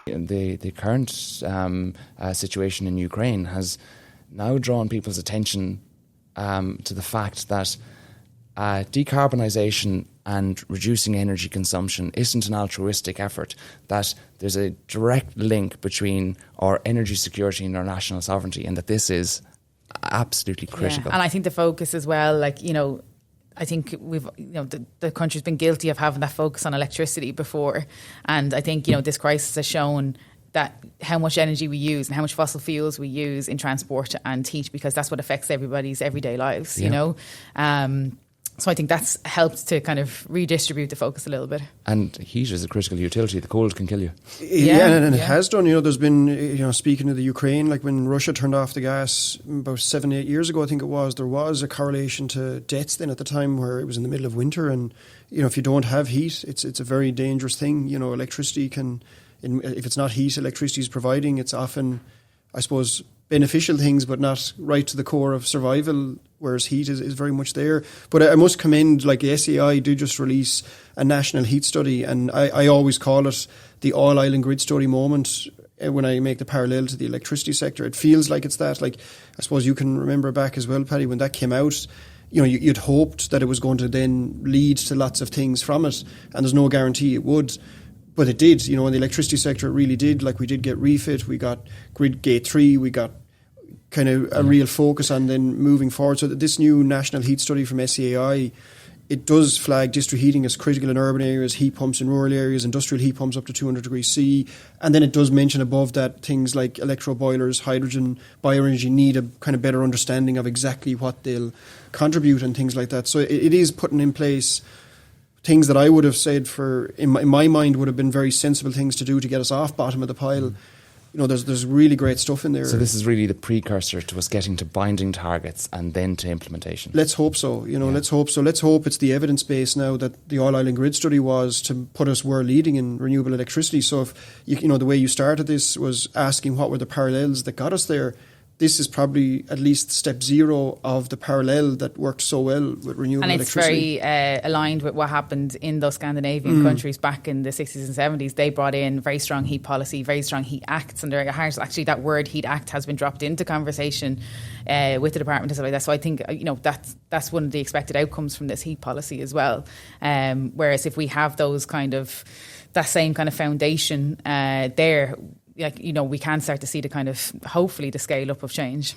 The current situation in Ukraine has now drawn people's attention to the fact that decarbonisation and reducing energy consumption isn't an altruistic effort, that there's a direct link between our energy security and our national sovereignty, and that this is absolutely critical. Yeah. And I think the focus as well, I think the country's been guilty of having that focus on electricity before. And I think, this crisis has shown that how much energy we use and how much fossil fuels we use in transport and heat, because that's what affects everybody's everyday lives, So I think that's helped to kind of redistribute the focus a little bit. And heat is a critical utility. The cold can kill you. And it has done. There's been, speaking of the Ukraine, like when Russia turned off the gas about 7-8 years ago, I think it was, there was a correlation to deaths then at the time where it was in the middle of winter. And, if you don't have heat, it's a very dangerous thing. Electricity if it's not heat, electricity is providing, it's often, I suppose, beneficial things, but not right to the core of survival, whereas heat is very much there. But I must commend, the SEI did just release a national heat study, and I always call it the all-island grid study moment when I make the parallel to the electricity sector. It feels like it's that. I suppose you can remember back as well, Paddy, when that came out, you'd hoped that it was going to then lead to lots of things from it, and there's no guarantee it would. But it did, in the electricity sector, it really did. We did get refit, we got Grid Gate 3, we got kind of a real focus on then moving forward. So this new national heat study from SEAI, it does flag district heating as critical in urban areas, heat pumps in rural areas, industrial heat pumps up to 200 degrees C. And then it does mention above that things like electro boilers, hydrogen, bioenergy need a kind of better understanding of exactly what they'll contribute and things like that. So it is putting in place things that I would have said in my mind would have been very sensible things to do to get us off bottom of the pile. There's really great stuff in there. So this is really the precursor to us getting to binding targets and then to implementation. Let's hope so. Let's hope so. Let's hope it's the evidence base now that the all-island grid study was to put us where leading in renewable electricity. So if the way you started this was asking what were the parallels that got us there, this is probably at least step 0 of the parallel that worked so well with renewable electricity. And it's very aligned with what happened in those Scandinavian countries back in the 60s and 70s. They brought in very strong heat policy, very strong heat acts, and actually that word heat act has been dropped into conversation with the department and stuff like that. So I think that's one of the expected outcomes from this heat policy as well. Whereas if we have those that same kind of foundation there, we can start to see the kind of, hopefully, the scale up of change.